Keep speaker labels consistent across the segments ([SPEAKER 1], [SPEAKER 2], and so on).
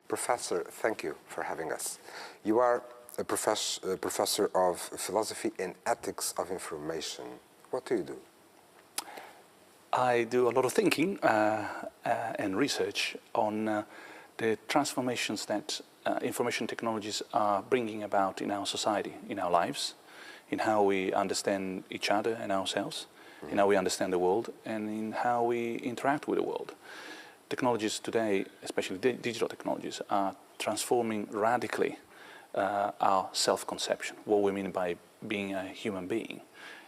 [SPEAKER 1] Professor, thank you for having us. You are a professor of philosophy and ethics of information. What do you do?
[SPEAKER 2] I do a lot of thinking and research on the transformations that information technologies are bringing about in our society, in our lives, in how we understand each other and ourselves, in how we understand the world, and in how we interact with the world. Technologies today, especially digital technologies, are transforming radically our self-conception, what we mean by being a human being,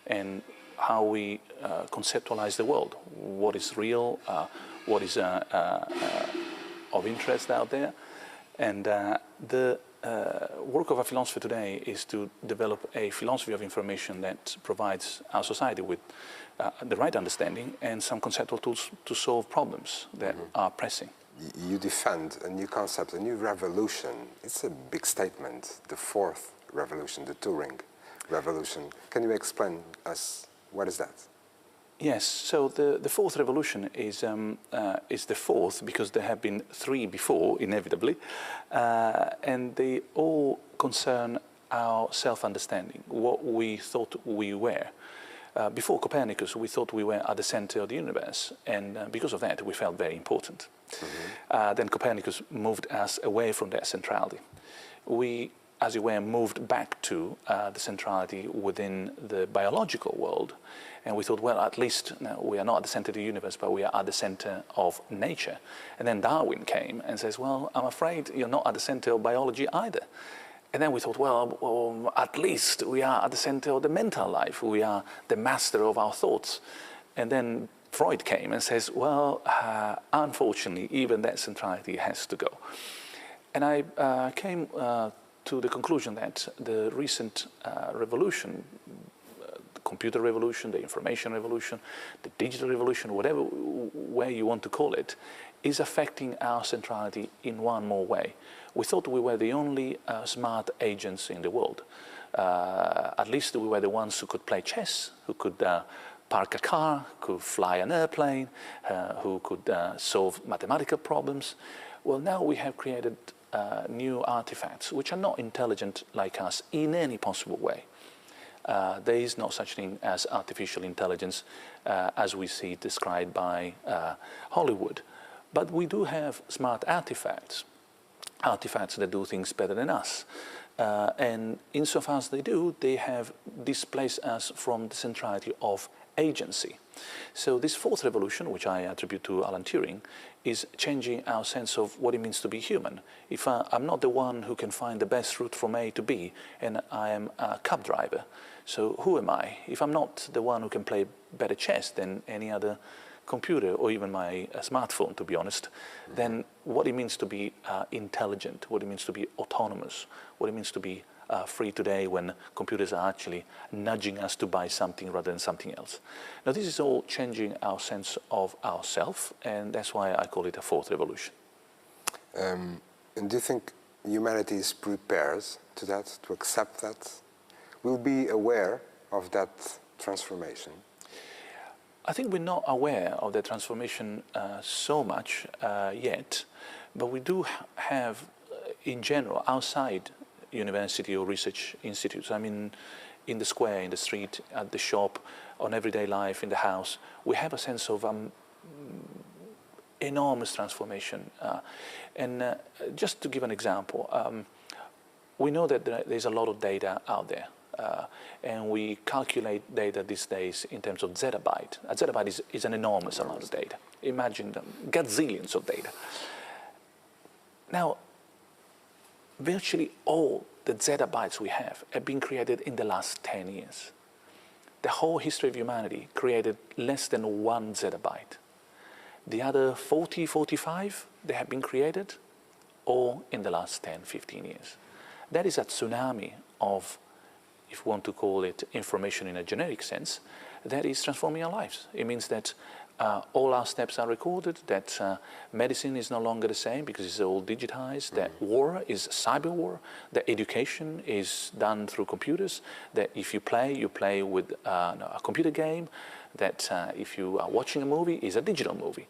[SPEAKER 2] and how we conceptualize the world, what is real, what is of interest out there. And the work of a philosopher today is to develop a philosophy of information that provides our society with the right understanding and some conceptual tools to solve problems that are pressing.
[SPEAKER 1] You defend a new concept, a new revolution. It's a big statement, the fourth revolution, the Turing revolution. Can you explain us what is that?
[SPEAKER 2] Yes, so the fourth revolution is the fourth because there have been three before, inevitably, and they all concern our self-understanding, what we thought we were. Before Copernicus, we thought we were at the center of the universe, and because of that, we felt very important. Then Copernicus moved us away from that centrality. We, as it were, moved back to the centrality within the biological world, and we thought, well, at least we are not at the center of the universe, but we are at the center of nature. And then Darwin came and says, well, I'm afraid you're not at the center of biology either. And then we thought, well, at least we are at the center of the mental life. We are the master of our thoughts. And then Freud came and says, well, unfortunately, even that centrality has to go. And I came to the conclusion that the recent revolution, the computer revolution, the information revolution, the digital revolution, whatever way you want to call it, is affecting our centrality in one more way. We thought we were the only smart agents in the world. At least we were the ones who could play chess, who could park a car, could fly an airplane, who could solve mathematical problems. Well, now we have created new artifacts which are not intelligent like us in any possible way. There is no such thing as artificial intelligence as we see it described by Hollywood. But we do have smart artifacts, artifacts that do things better than us. And insofar as they do, they have displaced us from the centrality of agency. So this fourth revolution, which I attribute to Alan Turing, is changing our sense of what it means to be human. If I'm not the one who can find the best route from A to B, and I am a cab driver, so who am I? If I'm not the one who can play better chess than any other computer or even my smartphone, to be honest, then what it means to be intelligent, what it means to be autonomous, what it means to be free today when computers are actually nudging us to buy something rather than something else. Now this is all changing our sense of ourself, and that's why I call it a fourth revolution.
[SPEAKER 1] And do you think humanity is prepared to that, to accept that? Will be aware of that transformation?
[SPEAKER 2] I think we're not aware of the transformation so much yet, but we do have, in general, outside university or research institutes, I mean, in the square, in the street, at the shop, on everyday life, in the house, we have a sense of enormous transformation. And just to give an example, we know that there's a lot of data out there. And we calculate data these days in terms of zettabyte. A zettabyte is an enormous amount of data. Imagine gazillions of data. Now, virtually all the zettabytes we have been created in the last 10 years. The whole history of humanity created less than 1 zettabyte. The other 40, 45, they have been created all in the last 10, 15 years. That is a tsunami of, if we want to call it information in a generic sense, that is transforming our lives. It means that all our steps are recorded, that medicine is no longer the same because it's all digitized, that war is cyber war, that education is done through computers, that if you play with a computer game, that if you are watching a movie, is a digital movie.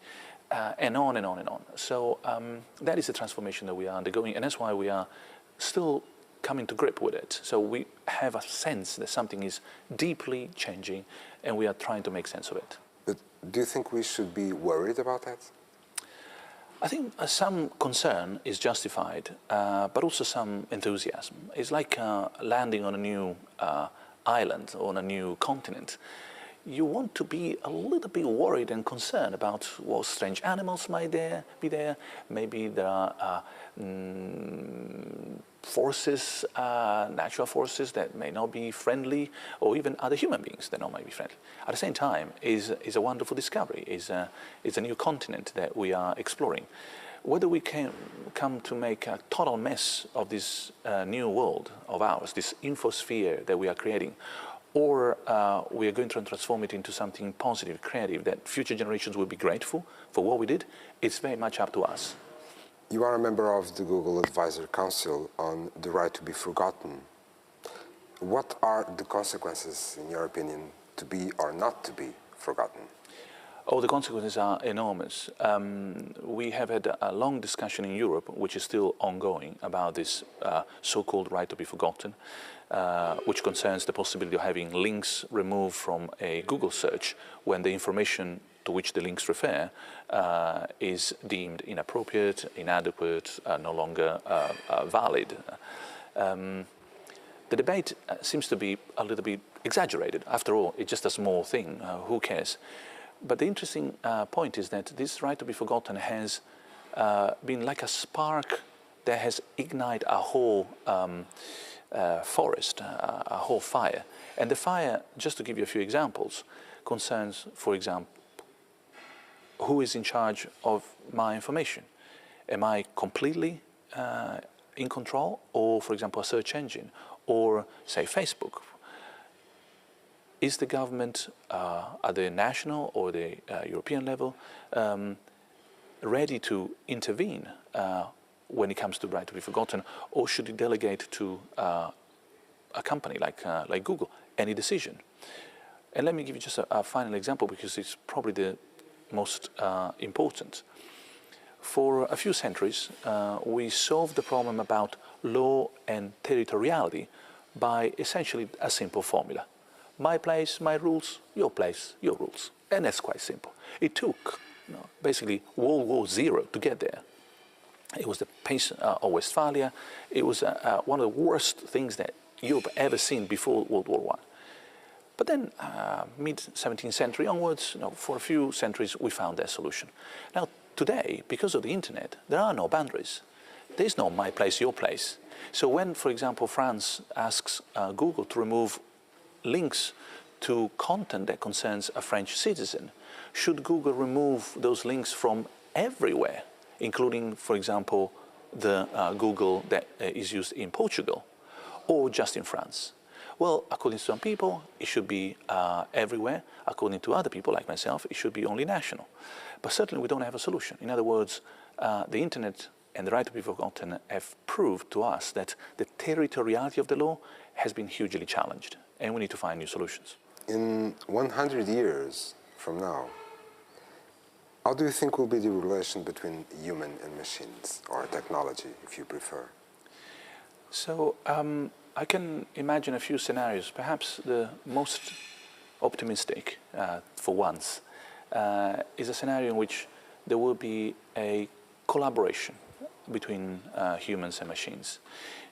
[SPEAKER 2] and on and on and on. So that is the transformation that we are undergoing, and that's why we are still coming to grip with it. So we have a sense that something is deeply changing, and we are trying to make sense of it.
[SPEAKER 1] But do you think we should be worried about that?
[SPEAKER 2] I think some concern is justified, but also some enthusiasm. It's like landing on a new island or on a new continent. You want to be a little bit worried and concerned about what strange animals might be there. Maybe there are forces, natural forces that may not be friendly, or even other human beings that not might be friendly. At the same time, is a wonderful discovery. Is a new continent that we are exploring. Whether we can come to make a total mess of this new world of ours, this infosphere that we are creating, or we are going to transform it into something positive, creative, that future generations will be grateful for what we did, it's very much up to us.
[SPEAKER 1] You are a member of the Google Advisory Council on the right to be forgotten. What are the consequences, in your opinion, to be or not to be forgotten?
[SPEAKER 2] Oh, the consequences are enormous. We have had a long discussion in Europe, which is still ongoing, about this so-called right to be forgotten, which concerns the possibility of having links removed from a Google search when the information to which the links refer is deemed inappropriate, inadequate, no longer valid. The debate seems to be a little bit exaggerated. After all, it's just a small thing. Who cares? But the interesting point is that this right to be forgotten has been like a spark that has ignited a whole forest, a whole fire. And the fire, just to give you a few examples, concerns, for example, who is in charge of my information? Am I completely in control? Or, for example, a search engine? Or, say, Facebook? Is the government at the national or the European level ready to intervene when it comes to right to be forgotten, or should it delegate to a company like Google any decision? And let me give you just a final example, because it's probably the most important. For a few centuries, we solved the problem about law and territoriality by essentially a simple formula. My place, my rules, your place, your rules. And that's quite simple. It took basically World War II to get there. It was the Peace of Westphalia. It was one of the worst things that Europe ever seen before World War I. But then, mid-17th century onwards, for a few centuries, we found that solution. Now, today, because of the internet, there are no boundaries. There's no my place, your place. So when, for example, France asks Google to remove links to content that concerns a French citizen, should Google remove those links from everywhere, including, for example, the Google that is used in Portugal, or just in France? Well, according to some people, it should be everywhere. According to other people, like myself, it should be only national. But certainly we don't have a solution. In other words, the internet and the right to be forgotten have proved to us that the territoriality of the law has been hugely challenged, and we need to find new solutions.
[SPEAKER 1] In 100 years from now, how do you think will be the relation between human and machines, or technology, if you prefer?
[SPEAKER 2] So I can imagine a few scenarios. Perhaps the most optimistic, for once, is a scenario in which there will be a collaboration between humans and machines.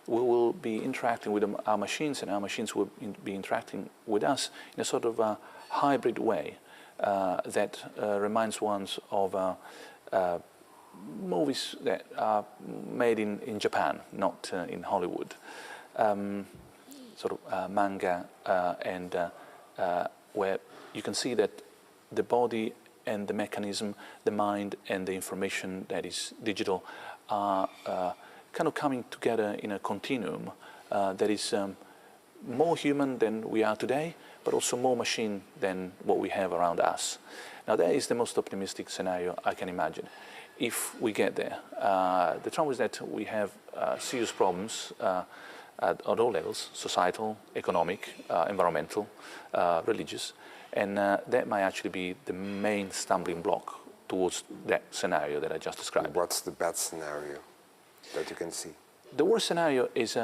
[SPEAKER 2] We will be interacting with our machines, and our machines will be interacting with us in a sort of a hybrid way that reminds one of movies that are made in Japan, not in Hollywood. Sort of manga, and where you can see that the body and the mechanism, the mind and the information that is digital are kind of coming together in a continuum that is more human than we are today, but also more machine than what we have around us. Now that is the most optimistic scenario I can imagine. If we get there, the trouble is that we have serious problems at all levels: societal, economic, environmental, religious, and that might actually be the main stumbling block towards that scenario that I just described.
[SPEAKER 1] What's the bad scenario that you can see?
[SPEAKER 2] The worst scenario is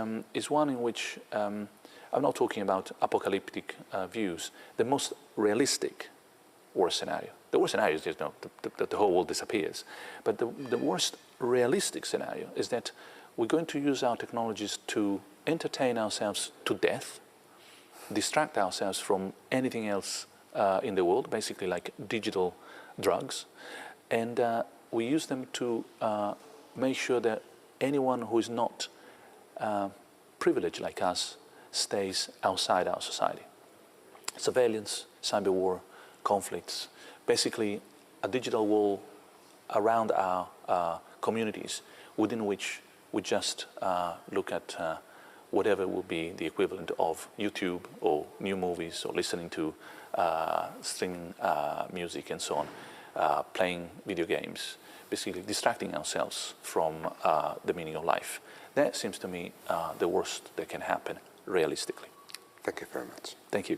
[SPEAKER 2] one in which, I'm not talking about apocalyptic views, the most realistic worst scenario. The worst scenario is just, the whole world disappears. But the worst realistic scenario is that we're going to use our technologies to entertain ourselves to death, distract ourselves from anything else in the world, basically like digital drugs, and we use them to make sure that anyone who is not privileged like us stays outside our society. Surveillance, cyber war, conflicts, basically a digital wall around our communities within which we just look at whatever will be the equivalent of YouTube or new movies or listening to streaming music and so on, playing video games, basically distracting ourselves from the meaning of life. That seems to me the worst that can happen realistically.
[SPEAKER 1] Thank you very much.
[SPEAKER 2] Thank you.